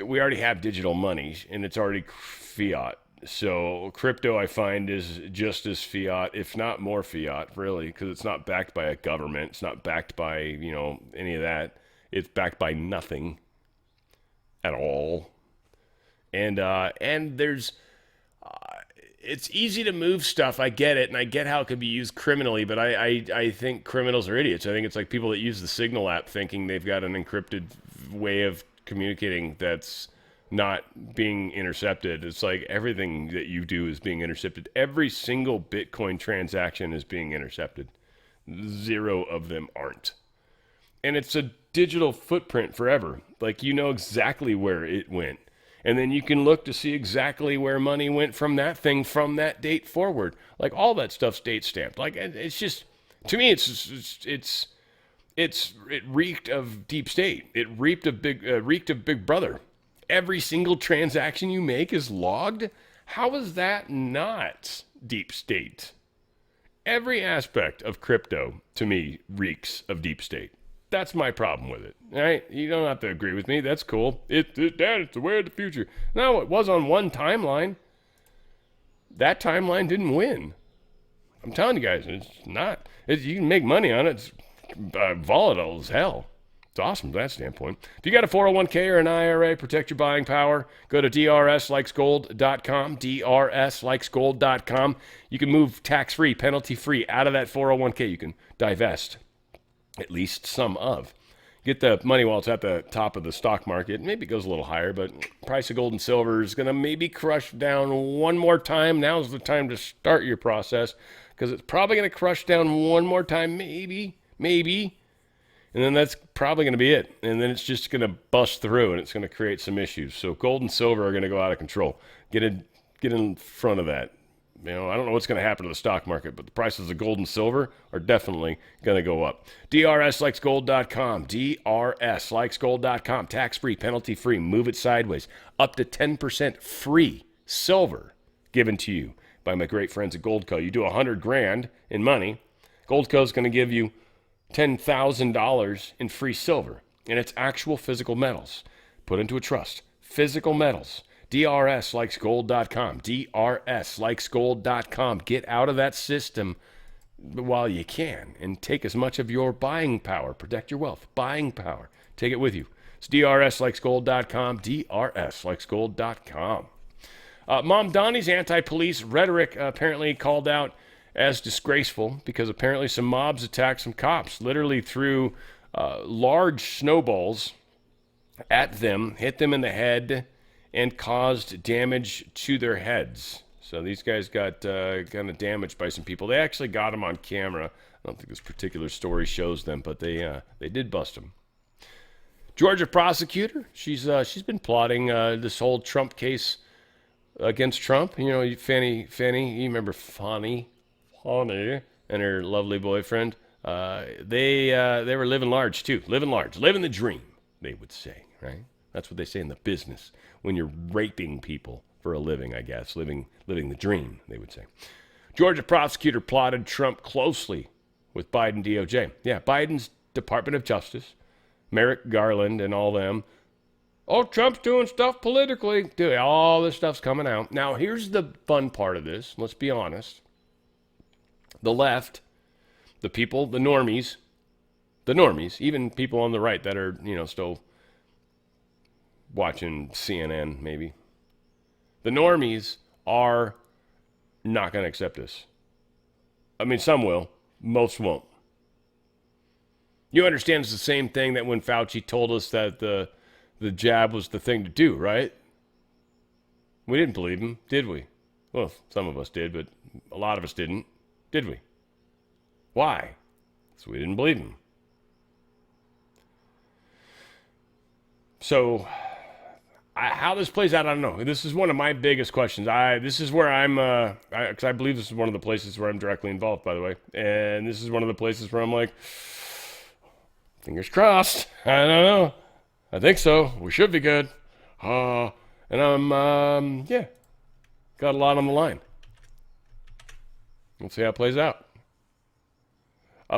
we already have digital money, and it's already fiat. So crypto, I find, is just as fiat, if not more fiat, really, because it's not backed by a government. It's not backed by, any of that. It's backed by nothing at all. And there's, it's easy to move stuff. I get it, and I get how it could be used criminally, but I think criminals are idiots. I think it's like people that use the Signal app thinking they've got an encrypted way of communicating that's not being intercepted. It's like everything that you do is being intercepted. Every single Bitcoin transaction is being intercepted. Zero of them aren't. And it's a digital footprint forever. Like, you know exactly where it went. And then you can look to see exactly where money went from that thing from that date forward. Like, all that stuff's date stamped. Like, it's just, to me, it reeked of deep state. It reeked of Big Brother. every single transaction you make is logged? How is that not deep state? Every aspect of crypto, to me, reeks of deep state. That's my problem with it. All right? You don't have to agree with me. That's cool. Dad, it's the way of the future. No, it was on one timeline. That timeline didn't win. I'm telling you guys, it's not. You can make money on it. It's volatile as hell. It's awesome from that standpoint. If you got a 401k or an IRA, protect your buying power. Go to drslikesgold.com, drslikesgold.com. You can move tax-free, penalty-free out of that 401k. You can divest at least some of. Get the money while it's at the top of the stock market. Maybe it goes a little higher, but price of gold and silver is going to maybe crush down one more time. Now's the time to start your process because it's probably going to crush down one more time, maybe. And then that's probably going to be it. And then it's just going to bust through and it's going to create some issues. So gold and silver are going to go out of control. Get in front of that. I don't know what's going to happen to the stock market, but the prices of gold and silver are definitely going to go up. DRSlikesgold.com, DRSlikesgold.com. Tax-free, penalty-free, move it sideways. Up to 10% free silver given to you by my great friends at Goldco. You do $100,000 in money, Goldco is going to give you $10,000 in free silver, and it's actual physical metals put into a trust. Physical metals. DRSlikesgold.com. DRSlikesgold.com. Get out of that system while you can and take as much of your buying power. Protect your wealth. Buying power. Take it with you. It's DRSlikesgold.com. DRSlikesgold.com. Mom Donnie's anti-police rhetoric apparently called out as disgraceful because apparently some mobs attacked some cops, literally threw large snowballs at them, hit them in the head, and caused damage to their heads. So these guys got kind of damaged by some people. They actually got them on camera. I don't think this particular story shows them, but they did bust them. Georgia prosecutor, she's been plotting this whole Trump case against Trump. Fannie, you remember Fannie and her lovely boyfriend. They were living large too, living the dream, they would say, right? That's what they say in the business when you're raping people for a living, I guess. Living the dream, they would say. Georgia prosecutor plotted Trump closely with Biden DOJ. Yeah, Biden's Department of Justice, Merrick Garland and all them. Oh, Trump's doing stuff politically. Dude, all this stuff's coming out. Now, here's the fun part of this. Let's be honest. The left, the people, the normies, even people on the right that are, still watching CNN, maybe. The normies are not going to accept this. I mean, some will. Most won't. You understand it's the same thing that when Fauci told us that the jab was the thing to do, right? We didn't believe him, did we? Well, some of us did, but a lot of us didn't, did we? Why? Because we didn't believe him. So how this plays out, I don't know. This is one of my biggest questions. This is where I'm, because I believe this is one of the places where I'm directly involved, by the way. And this is one of the places where I'm like, fingers crossed. I don't know. I think so. We should be good. And I'm, got a lot on the line. Let's see how it plays out.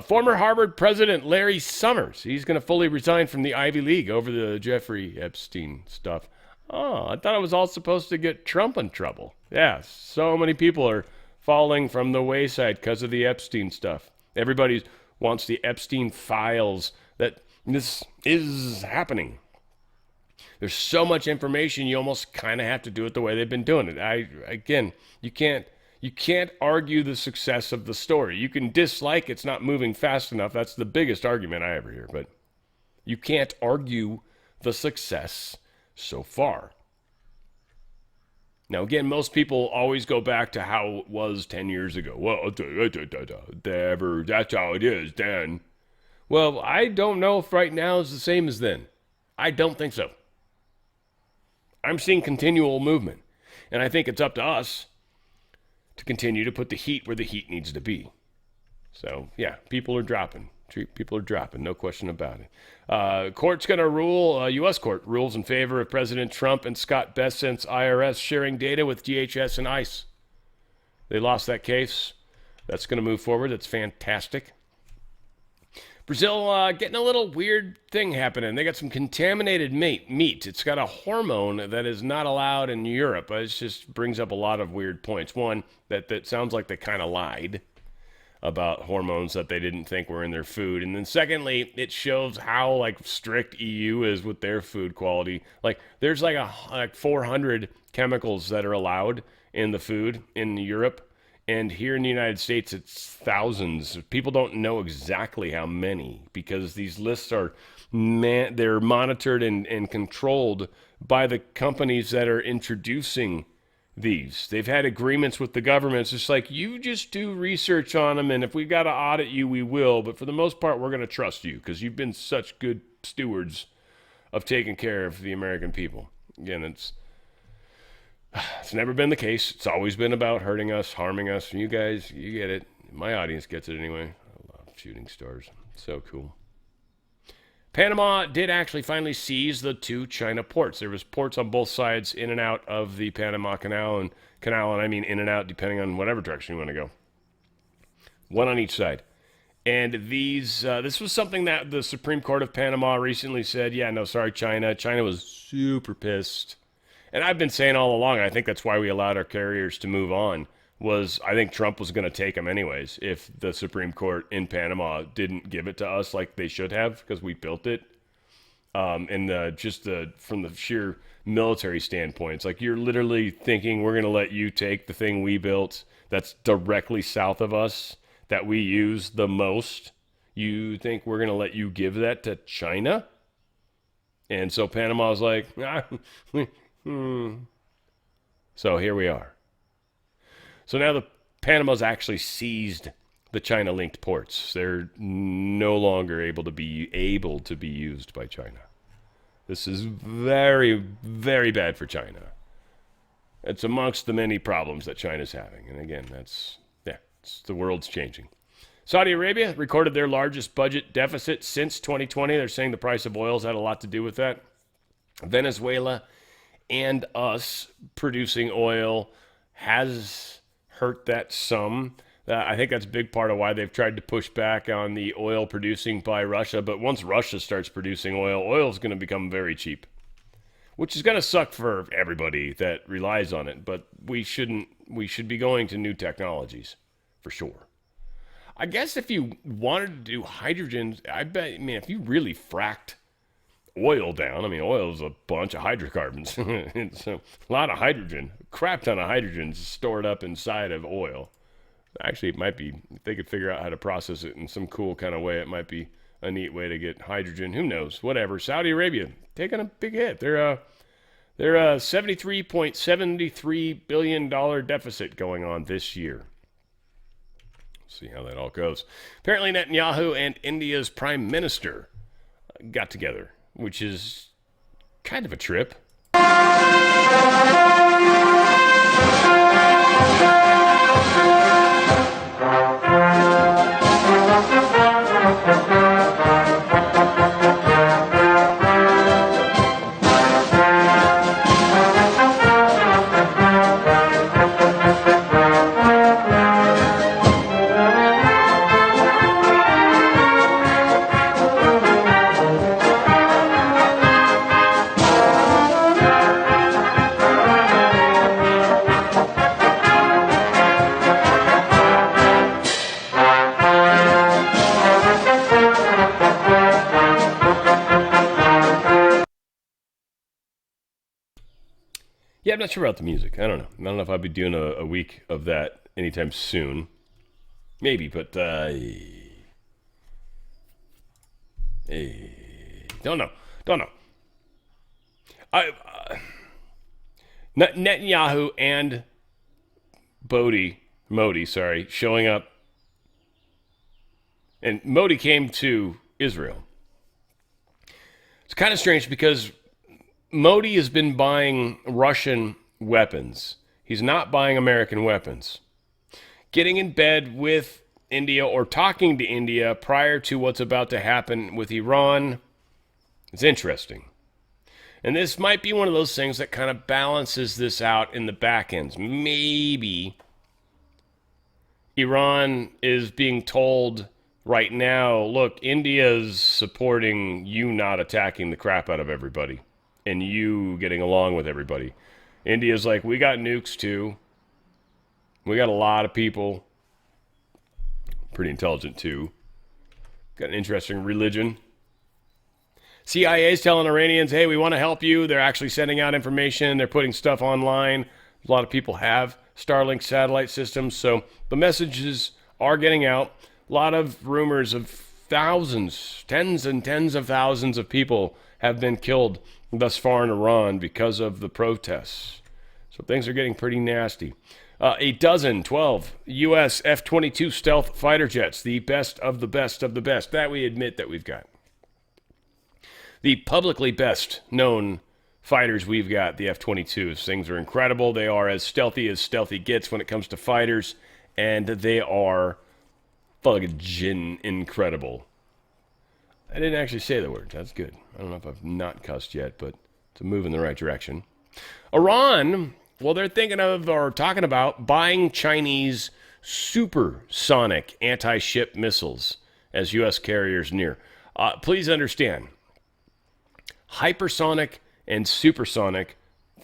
Former Harvard president Larry Summers, he's going to fully resign from the Ivy League over the Jeffrey Epstein stuff. Oh, I thought it was all supposed to get Trump in trouble. Yeah, so many people are falling from the wayside because of the Epstein stuff. Everybody wants the Epstein files, that this is happening. There's so much information, you almost kind of have to do it the way they've been doing it. You can't argue the success of the story. You can dislike it's not moving fast enough. That's the biggest argument I ever hear. But you can't argue the success so far. Now, again, most people always go back to how it was 10 years ago. Well, that's how it is then. Well, I don't know if right now is the same as then. I don't think so. I'm seeing continual movement. And I think it's up to us to continue to put the heat where the heat needs to be. So, yeah, people are dropping. People are dropping, no question about it. Court's going to rule, U.S. court rules in favor of President Trump and Scott Bessent's IRS sharing data with DHS and ICE. They lost that case. That's going to move forward. That's fantastic. Brazil getting a little weird thing happening. They got some contaminated meat. It's got a hormone that is not allowed in Europe. It just brings up a lot of weird points. One, that sounds like they kind of lied about hormones that they didn't think were in their food. And then secondly, it shows how like strict EU is with their food quality. Like there's like 400 chemicals that are allowed in the food in Europe. And here in the United States, it's thousands. People don't know exactly how many because these lists are, they're monitored and controlled by the companies that are introducing these. They've had agreements with the governments. It's like, you just do research on them, and if we got to audit you, we will. But for the most part, we're going to trust you because you've been such good stewards of taking care of the American people. Again, it's never been the case. It's always been about hurting us, harming us. You guys, you get it. My audience gets it anyway. I love shooting stars. So cool. Panama did actually finally seize the 2 China ports. There was ports on both sides in and out of the Panama Canal, and I mean in and out depending on whatever direction you want to go. One on each side. And these, this was something that the Supreme Court of Panama recently said, yeah, no, sorry, China. China was super pissed. And I've been saying all along, I think that's why we allowed our carriers to move on, was I think Trump was going to take them anyways if the Supreme Court in Panama didn't give it to us like they should have because we built it. From the sheer military standpoint, it's like you're literally thinking we're going to let you take the thing we built that's directly south of us that we use the most. You think we're going to let you give that to China? And so Panama's like, So here we are. So now the Panama's actually seized the China-linked ports. They're no longer able to be used by China. This is very, very bad for China. It's amongst the many problems that China's having. And again, it's the world's changing. Saudi Arabia recorded their largest budget deficit since 2020. They're saying the price of oil's had a lot to do with that. Venezuela and us producing oil has hurt that some. I think that's a big part of why they've tried to push back on the oil producing by Russia. But once Russia starts producing oil is going to become very cheap, which is going to suck for everybody that relies on it. But we should be going to new technologies for sure. I guess if you wanted to do hydrogen, if you really fracked oil down. Oil is a bunch of hydrocarbons. It's a lot of hydrogen. A crap ton of hydrogen stored up inside of oil. Actually, it might be, if they could figure out how to process it in some cool kind of way, it might be a neat way to get hydrogen. Who knows? Whatever. Saudi Arabia taking a big hit. They're a $73.73 billion deficit going on this year. See how that all goes. Apparently, Netanyahu and India's prime minister got together, which is kind of a trip. Yeah, I'm not sure about the music. I don't know. I don't know if I'll be doing a week of that anytime soon. Maybe, but don't know. Netanyahu and Modi, showing up. And Modi came to Israel. It's kind of strange because Modi has been buying Russian weapons. He's not buying American weapons. Getting in bed with India or talking to India prior to what's about to happen with Iran. It's interesting. And this might be one of those things that kind of balances this out in the back ends. Maybe Iran is being told right now, look, India's supporting you not attacking the crap out of everybody and you getting along with everybody. India's like, we got nukes too. We got a lot of people. Pretty intelligent too. Got an interesting religion. CIA's telling Iranians, hey, we want to help you. They're actually sending out information. They're putting stuff online. A lot of people have Starlink satellite systems. So the messages are getting out. A lot of rumors of thousands, tens and tens of thousands of people have been killed thus far in Iran because of the protests. So things are getting pretty nasty. 12 U.S. F-22 stealth fighter jets, the best of the best of the best. That we admit that we've got. The publicly best known fighters we've got, the F-22s. Things are incredible. They are as stealthy gets when it comes to fighters, and they are fucking incredible. I didn't actually say the word. That's good. I don't know if I've not cussed yet, but it's a move in the right direction. Iran, well, they're thinking of or talking about buying Chinese supersonic anti-ship missiles as U.S. carriers near. Please understand, hypersonic and supersonic,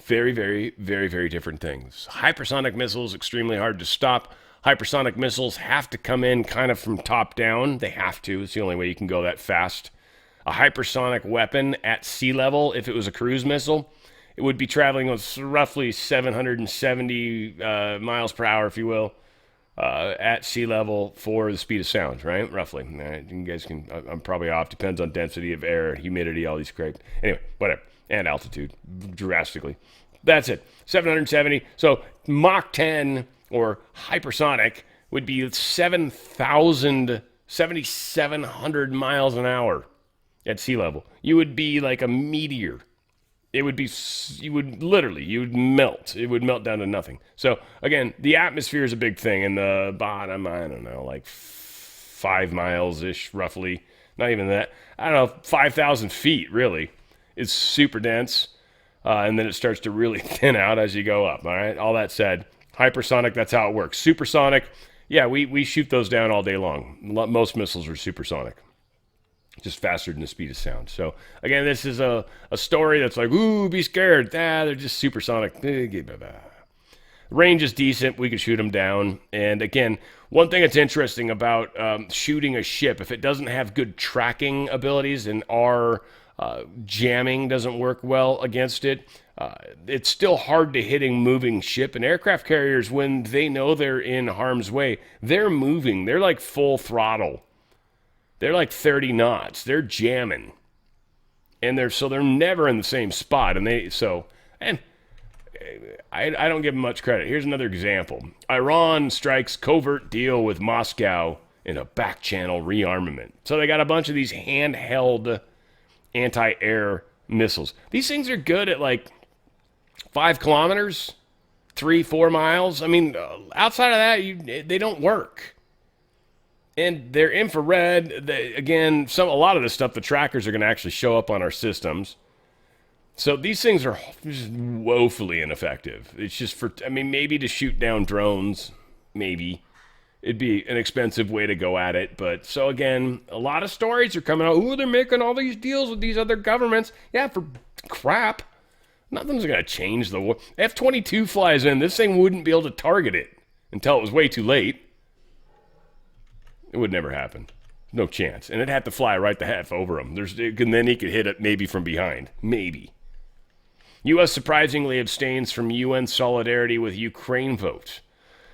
very, very, very, very different things. Hypersonic missiles, extremely hard to stop. Hypersonic missiles have to come in kind of from top down. They have to. It's the only way you can go that fast. A hypersonic weapon at sea level, if it was a cruise missile, it would be traveling with roughly 770 miles per hour, if you will, at sea level for the speed of sound, right? Roughly. You guys can, I'm probably off. Depends on density of air, humidity, all these crap. Anyway, whatever. And altitude, drastically. That's it. 770. So Mach 10 or hypersonic would be 7,700 miles an hour at sea level. You would be like a meteor. It would be, you would melt. It would melt down to nothing. So again, the atmosphere is a big thing. And the bottom, I don't know, like 5 miles-ish roughly. Not even that. I don't know, 5,000 feet really is super dense. And then it starts to really thin out as you go up. All right. All that said, hypersonic, that's how it works. Supersonic, yeah, we shoot those down all day long. Most missiles are supersonic. Just faster than the speed of sound. So, again, this is a story that's like, ooh, be scared. They're just supersonic. Range is decent. We can shoot them down. And, again, one thing that's interesting about shooting a ship, if it doesn't have good tracking abilities and our jamming doesn't work well against it, it's still hard to hit a moving ship. And aircraft carriers, when they know they're in harm's way, they're moving. They're like full throttle. They're like 30 knots. They're jamming. And they're never in the same spot. And I don't give them much credit. Here's another example. Iran strikes covert deal with Moscow in a back channel rearmament. So they got a bunch of these handheld anti-air missiles. These things are good at like 5 kilometers, 3-4 miles. I mean, outside of that, they don't work. And they're infrared. A lot of this stuff, the trackers are going to actually show up on our systems. So these things are just woefully ineffective. It's just maybe to shoot down drones, maybe. It'd be an expensive way to go at it. But so again, a lot of stories are coming out. Ooh, they're making all these deals with these other governments. Yeah, for crap. Nothing's going to change the war. F-22 flies in. This thing wouldn't be able to target it until it was way too late. It would never happen. No chance. And it'd have to fly right the half over him. And then he could hit it maybe from behind. Maybe. U.S. surprisingly abstains from UN solidarity with Ukraine vote.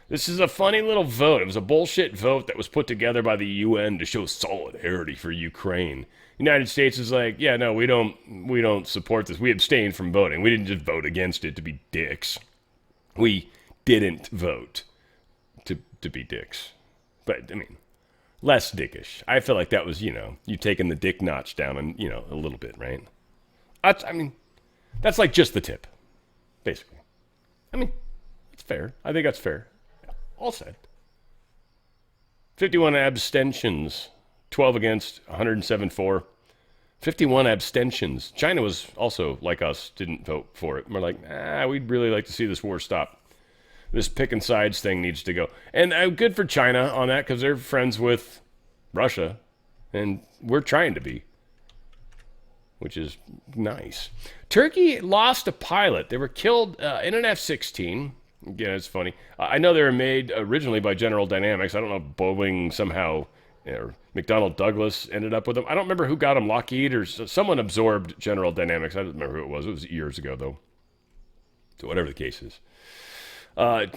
This is a funny little vote. It was a bullshit vote that was put together by the UN to show solidarity for Ukraine. United States is like, yeah, no, we don't support this. We abstained from voting. We didn't just vote against it to be dicks. We didn't vote to be dicks. But, I mean, less dickish. I feel like that was, you taking the dick notch down and, a little bit, right? That's like just the tip, basically. I mean, it's fair. I think that's fair. Yeah, all said. 51 abstentions, 12 against, 107 for. 51 abstentions. China was also, like us, didn't vote for it. We're like, we'd really like to see this war stop. This picking sides thing needs to go. And good for China on that because they're friends with Russia, and we're trying to be, which is nice. Turkey lost a pilot. They were killed in an F-16. Again, it's funny. I know they were made originally by General Dynamics. I don't know if Boeing somehow, or McDonnell Douglas ended up with them. I don't remember who got them, Lockheed or someone absorbed General Dynamics. I don't remember who it was. It was years ago, though. So whatever the case is.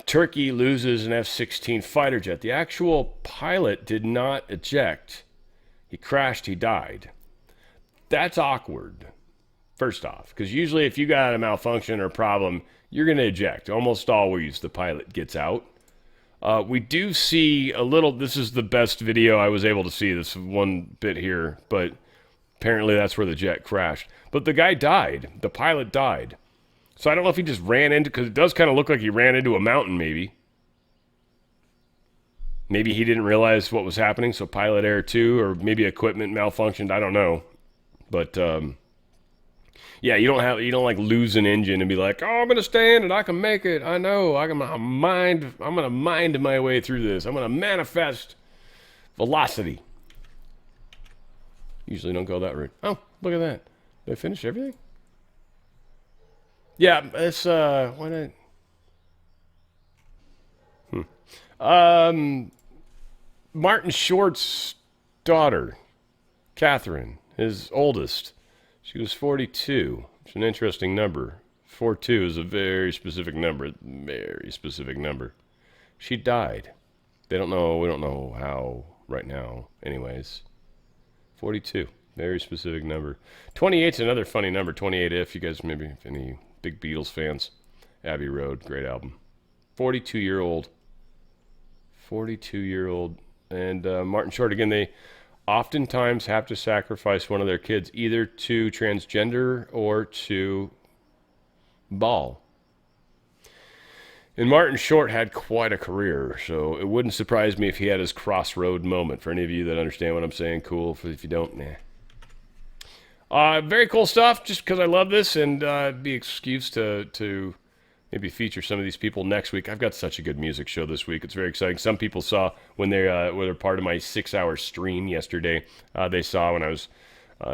Turkey loses an F-16 fighter jet. The actual pilot did not eject. He crashed. He died. That's awkward, first off, because usually if you got a malfunction or problem, you're going to eject. Almost always the pilot gets out. We do see a little, this is the best video I was able to see, this one bit here, but apparently that's where the jet crashed. But the guy died. The pilot died. So I don't know if he just ran into, because it does kind of look like he ran into a mountain maybe. Maybe he didn't realize what was happening, so pilot error 2, or maybe equipment malfunctioned, I don't know. But, yeah, you don't like lose an engine and be like, oh, I'm going to stand and I can make it. I know, I'm going to mind my way through this. I'm going to manifest velocity. Usually don't go that route. Oh, look at that. Did I finish everything? Yeah, it's, why not? Martin Short's daughter, Catherine, his oldest, she was 42. It's an interesting number. 42 is a very specific number. Very specific number. She died. We don't know how right now. Anyways. 42. Very specific number. 28's another funny number. 28 if you guys maybe if any big Beatles fans. Abbey Road, great album. 42-year-old. 42-year-old. And Martin Short, again, they oftentimes have to sacrifice one of their kids either to transgender or to ball. And Martin Short had quite a career, so it wouldn't surprise me if he had his crossroad moment. For any of you that understand what I'm saying, cool. If you don't, nah. Very cool stuff, just because I love this, and be excuse to maybe feature some of these people next week. I've got such a good music show this week. It's very exciting. Some people saw when they were part of my 6-hour stream yesterday. They saw when I was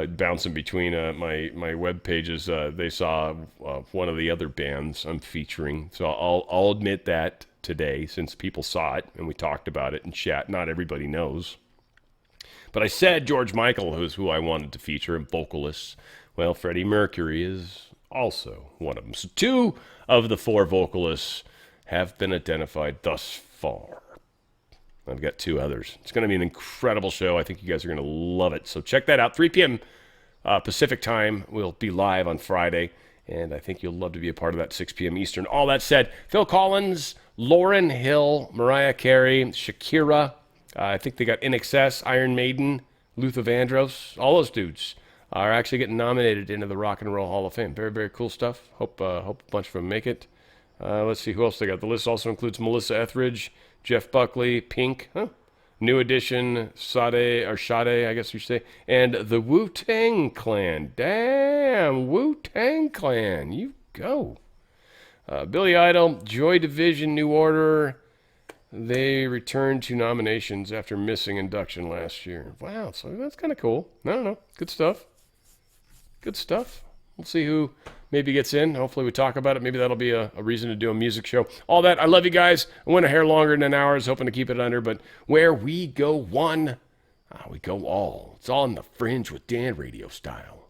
bouncing between my web pages. They saw one of the other bands I'm featuring. So I'll admit that today, since people saw it and we talked about it in chat. Not everybody knows. But I said George Michael, who's who I wanted to feature, and vocalists. Well, Freddie Mercury is also one of them. So 2 of the 4 vocalists have been identified thus far. I've got 2 others. It's going to be an incredible show. I think you guys are going to love it. So check that out. 3 p.m. Pacific time. We'll be live on Friday, and I think you'll love to be a part of that. 6 p.m. Eastern. All that said, Phil Collins, Lauryn Hill, Mariah Carey, Shakira. I think they got In Excess, Iron Maiden, Luther Vandross. All those dudes are actually getting nominated into the Rock and Roll Hall of Fame. Very, very cool stuff. Hope a bunch of them make it. Let's see who else they got. The list also includes Melissa Etheridge, Jeff Buckley, Pink, New Edition, Sade, I guess you should say, and the Wu-Tang Clan. Damn, Wu-Tang Clan. You go. Billy Idol, Joy Division, New Order. They returned to nominations after missing induction last year. Wow, so that's kind of cool. No, good stuff. Good stuff. We'll see who maybe gets in. Hopefully we talk about it. Maybe that'll be a reason to do a music show. All that. I love you guys. I went a hair longer than an hour. I was hoping to keep it under, but where we go one, we go all. It's all in the Fringe with Dan Radio Style.